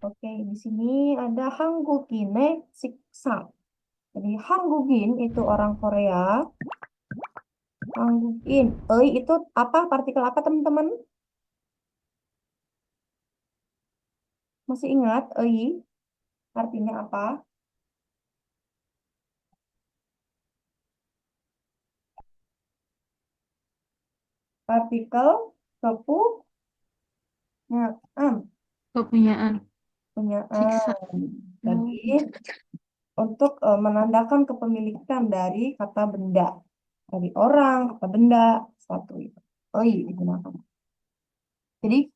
Oke, di sini ada Hanggukine siksa. Jadi Hanggugin itu orang Korea. Hanggugin. Itu apa? Partikel apa teman-teman? Masih ingat? Artinya apa? Partikel kepunyaan. Kepunyaan siksa. Punyaan. Jadi Oh, untuk menandakan kepemilikan dari kata benda. Dari orang, kata benda, suatu itu. Digunakan. Jadi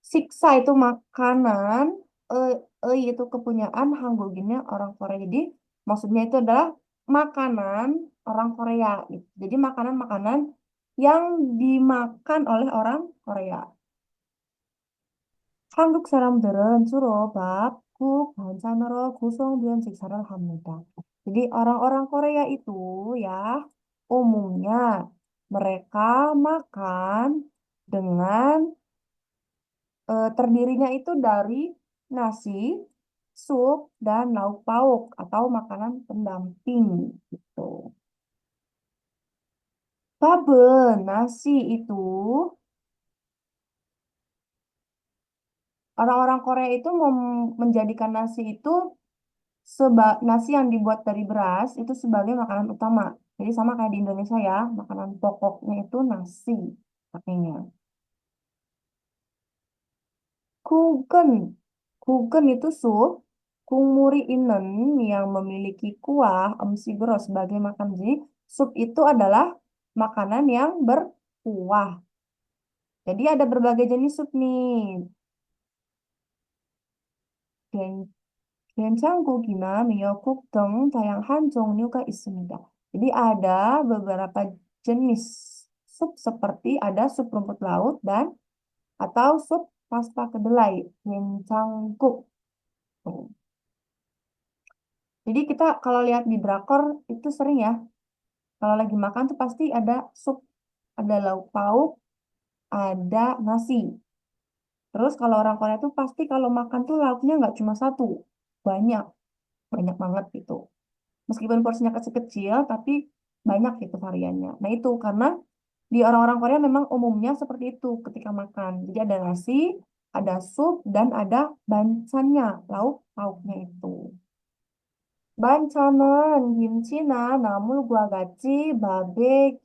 siksa itu makanan, eh, itu kepunyaan, Hangulginnya orang Korea. Jadi maksudnya itu adalah makanan orang Korea gitu. Jadi makanan-makanan yang dimakan oleh orang Korea. 한국 사람들은 주로 밥, 국, 반찬으로 구성된 식사를 합니다. Jadi orang-orang Korea itu ya umumnya mereka makan dengan terdirinya itu dari nasi, sup, dan lauk pauk atau makanan pendamping gitu. Babon, nasi itu orang-orang Korea itu menjadikan nasi itu nasi yang dibuat dari beras itu sebagai makanan utama. Jadi sama kayak di Indonesia ya, makanan pokoknya itu nasi pakainya. Kugen. Kugen itu sup. Kungmuri inen yang memiliki kuah emsiguro sebagai makan. Jadi sup itu adalah makanan yang berkuah. Jadi ada berbagai jenis sup nih. Den- 된장국이나 미역국 등 다양한 종류가 있습니다. Jadi ada beberapa jenis sup seperti ada sup rumput laut dan atau sup pasta kedelai. 된장국. Tuh. Jadi kita kalau lihat di drakor itu sering ya, kalau lagi makan tuh pasti ada sup, ada lauk pauk, ada nasi. Terus kalau orang Korea tuh pasti kalau makan tuh lauknya nggak cuma satu, banyak, banyak banget gitu. Meskipun porsinya kecil-kecil, tapi banyak gitu variannya. Nah itu karena di orang-orang Korea memang umumnya seperti itu ketika makan. Jadi ada nasi, ada sup, dan ada bancannya, lauk pauknya itu. 반찬은 김치나 나물과 같이 밥에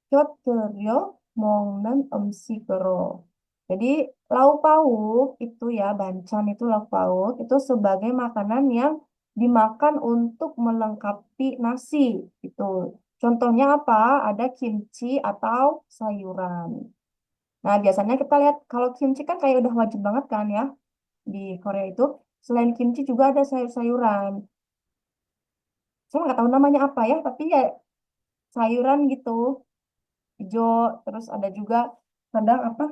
곁들여 먹는 음식으로. Jadi lauk pauk itu ya, bancan itu lauk pauk itu sebagai makanan yang dimakan untuk melengkapi nasi itu. Contohnya apa? Ada kimchi atau sayuran. Nah, biasanya kita lihat kalau kimchi kan kayak udah wajib banget kan ya di Korea itu. Selain kimchi juga ada sayur-sayuran. Saya nggak tahu namanya apa ya, tapi ya sayuran gitu, hijau, terus ada juga kadang apa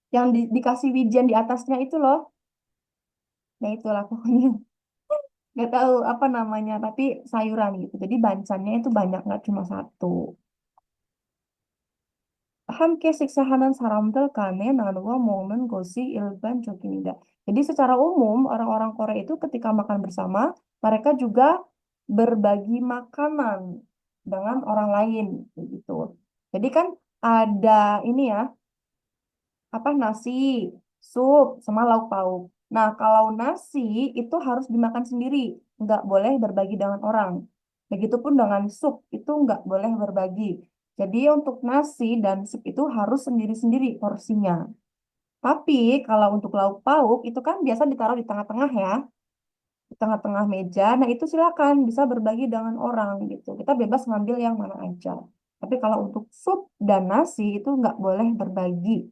yang dikasih wijen di atasnya itu loh. Nah itulah pokoknya nggak tahu apa namanya, tapi sayuran gitu. Jadi bancannya itu banyak nggak cuma satu. 함께 식사하는 사람들 간에 나누어 먹는 것이 일반적입니다. Jadi secara umum orang-orang Korea itu ketika makan bersama, mereka juga berbagi makanan dengan orang lain gitu. Jadi kan ada ini ya, apa nasi, sup, sama lauk pauk. Nah, kalau nasi itu harus dimakan sendiri, nggak boleh berbagi dengan orang. Begitupun dengan sup itu nggak boleh berbagi. Jadi untuk nasi dan sup itu harus sendiri-sendiri porsinya. Tapi kalau untuk lauk pauk itu kan biasa ditaruh di tengah-tengah ya, di tengah-tengah meja. Nah itu silakan bisa berbagi dengan orang gitu. Kita bebas ngambil yang mana aja. Tapi kalau untuk sup dan nasi itu nggak boleh berbagi,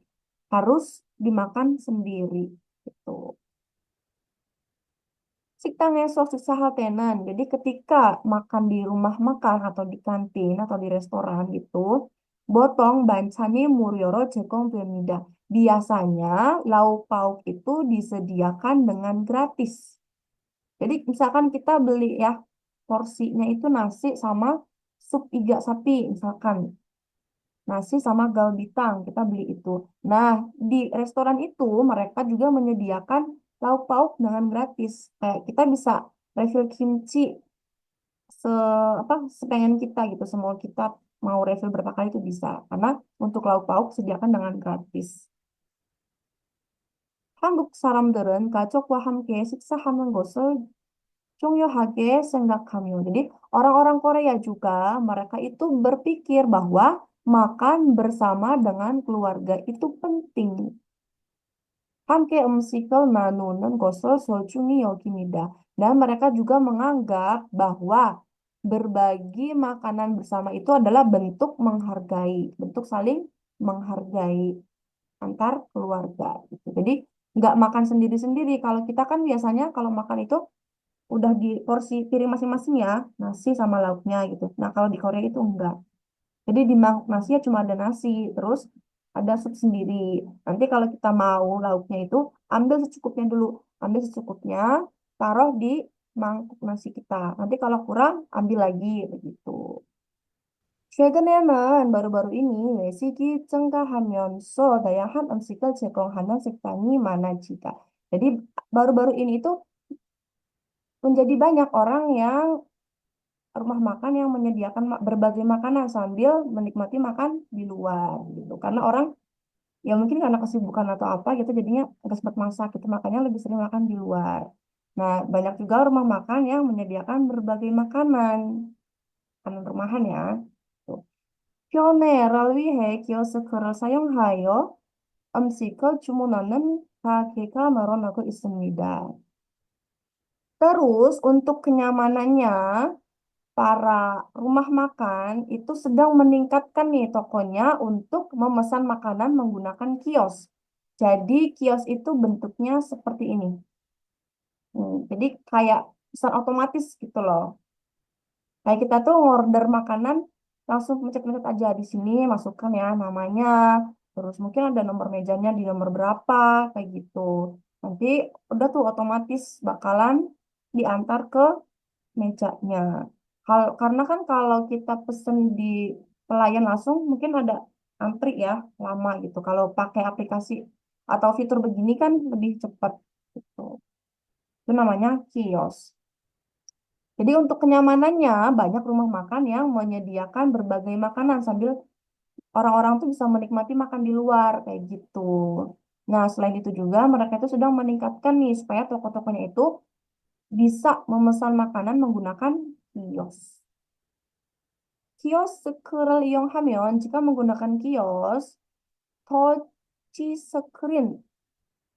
harus dimakan sendiri gitu. 식당에서 식사할 때는 jadi ketika makan di rumah makan atau di kantin atau di restoran itu bothong bancani muryoro 제공됩니다. Biasanya lauk pauk itu disediakan dengan gratis. Jadi misalkan kita beli ya porsinya itu nasi sama sup iga sapi misalkan. nasi sama galbitang, kita beli itu. Nah, di restoran itu mereka juga menyediakan lauk pauk dengan gratis. Kayak kita bisa refill kimchi se apa sepengen kita gitu, semua kita mau refill berapa kali itu bisa. Karena untuk lauk pauk sediakan dengan gratis. 한국 사람들은 가족과 함께 식사하는 것을 중요하게 생각하며. Jadi orang-orang Korea juga mereka itu berpikir bahwa makan bersama dengan keluarga itu penting. 함께 음식을 나누는 것을 소중히 여깁니다. Dan mereka juga menganggap bahwa berbagi makanan bersama itu adalah bentuk menghargai, bentuk saling menghargai antar keluarga gitu. Jadi nggak makan sendiri-sendiri. Kalau kita kan biasanya kalau makan itu udah di porsi piring masing-masing ya, nasi sama lauknya gitu. Nah, kalau di Korea itu enggak. Jadi di mangkuk nasi ya cuma ada nasi, terus ada sup sendiri. Nanti kalau kita mau lauknya itu ambil secukupnya dulu, ambil secukupnya, taruh di mangkuk nasi kita. Nanti kalau kurang ambil lagi begitu. 최근에는 바로바로 이미 외식이 증가하면서 다양한 음식을 제공하는 식당이 많아지다. Jadi baru-baru ini itu menjadi banyak orang yang rumah makan yang menyediakan berbagai makanan sambil menikmati makan di luar gitu. Karena orang ya mungkin karena kesibukan atau apa gitu jadinya nggak sempat masak gitu makanya lebih sering makan di luar. Nah, banyak juga rumah makan yang menyediakan berbagai makanan, makanan rumahan ya. Tuh. 편의를 위해 키오스크를 사용하여 음식을 주문하는 가게가 늘어나고 있습니다. Terus untuk kenyamanannya, para rumah makan itu sedang meningkatkan nih tokonya untuk memesan makanan menggunakan kios. Jadi kios itu bentuknya seperti ini. Jadi kayak pesan otomatis gitu loh. Kayak kita tuh order makanan langsung mencet-mencet aja di sini masukkan ya namanya, terus mungkin ada nomor mejanya di nomor berapa kayak gitu. Nanti udah tuh otomatis bakalan diantar ke mejanya. Karena kan kalau kita pesen di pelayan langsung mungkin ada antri ya lama gitu. Kalau pakai aplikasi atau fitur begini kan lebih cepat gitu. Itu namanya kios. Jadi untuk kenyamanannya banyak rumah makan yang menyediakan berbagai makanan sambil orang-orang tuh bisa menikmati makan di luar kayak gitu. Nah, selain itu juga mereka itu sedang meningkatkan nih supaya toko-tokonya itu bisa memesan makanan menggunakan kios. 키오스크를 이용하면 jika menggunakan kios, 터치 스크린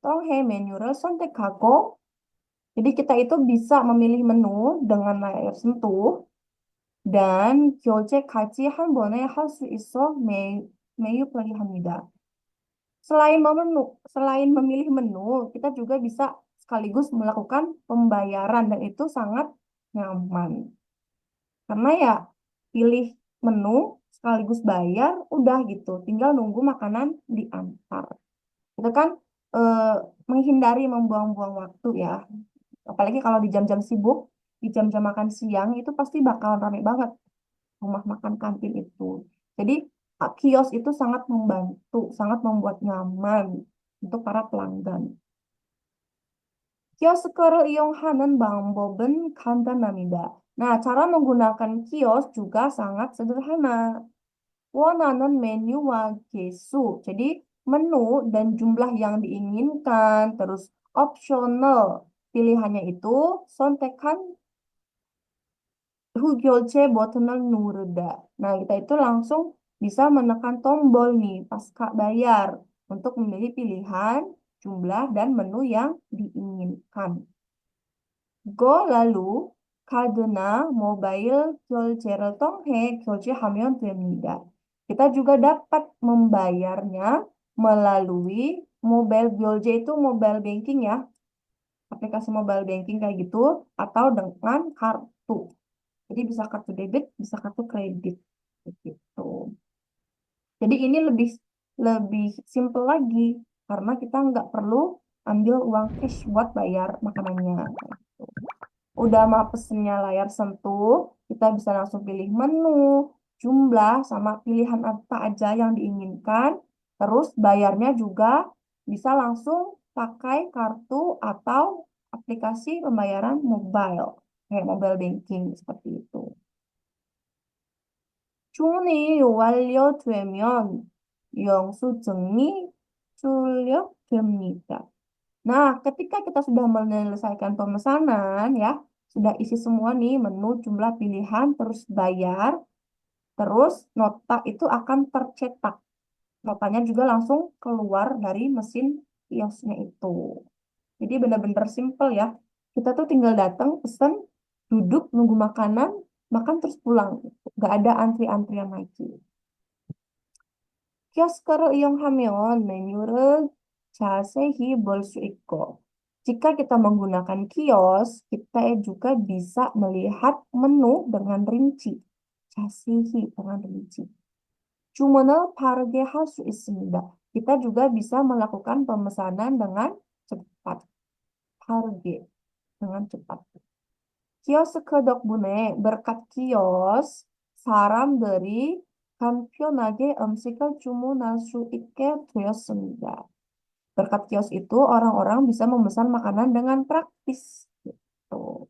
덩해 메뉴를 선택하고 jadi kita itu bisa memilih menu dengan layar sentuh dan 결제까지 한 번에 할 수 있어 매우 편리합니다. Selain memilih menu, kita juga bisa sekaligus melakukan pembayaran dan itu sangat nyaman. Karena ya pilih menu sekaligus bayar, udah gitu. Tinggal nunggu makanan diantar. Itu kan eh, menghindari membuang-buang waktu ya. Apalagi kalau di jam-jam sibuk, di jam-jam makan siang itu pasti bakal rame banget rumah makan kantin itu. Jadi kios itu sangat membantu, sangat membuat nyaman untuk para pelanggan. 키오스크를 이용하는 방법은 간단합니다. Nah, cara menggunakan kios juga sangat sederhana. 원하는 메뉴와 개수. Jadi, menu dan jumlah yang diinginkan. Terus, optional. Pilihannya itu, 선택한 후 결제 버튼을 누르다. Nah, kita itu langsung bisa menekan tombol nih, pasca bayar. Untuk memilih pilihan, jumlah, dan menu yang diinginkan. Go lalu 카드나 모바일 결제를 통해 결제하면 됩니다. Kita juga dapat membayarnya melalui mobile 결제 itu mobile banking ya, aplikasi mobile banking kayak gitu atau dengan kartu. Jadi bisa kartu debit, bisa kartu kredit gitu. Jadi ini lebih lebih simple lagi karena kita nggak perlu ambil uang cash buat bayar makanannya. Udah mah pesennya layar sentuh, kita bisa langsung pilih menu, jumlah sama pilihan apa aja yang diinginkan. Terus bayarnya juga bisa langsung pakai kartu atau aplikasi pembayaran mobile, kayak mobile banking seperti itu. 주문이 완료되면 영수증이 출력됩니다. Nah, ketika kita sudah menyelesaikan pemesanan ya, sudah isi semua nih menu, jumlah pilihan, terus bayar, terus nota itu akan tercetak. Notanya juga langsung keluar dari mesin kiosnya itu. Jadi benar-benar simple ya. Kita tuh tinggal datang, pesen, duduk, nunggu makanan, makan terus pulang. Gak ada antri-antrian lagi. 키오스크를 이용하면 메뉴를 자세히 볼 수 있고, jika kita menggunakan kios, kita juga bisa melihat menu dengan rinci. 자세히 dengan rinci. 주문을 빠르게 할 수 있습니다. Kita juga bisa melakukan pemesanan dengan cepat. 빠르게, dengan cepat. 키오스크 덕분에 berkat kios, 사람들이 간편하게 음식을 주문할 수 있게 되었습니다. Berkat kios itu, orang-orang bisa memesan makanan dengan praktis. Gitu.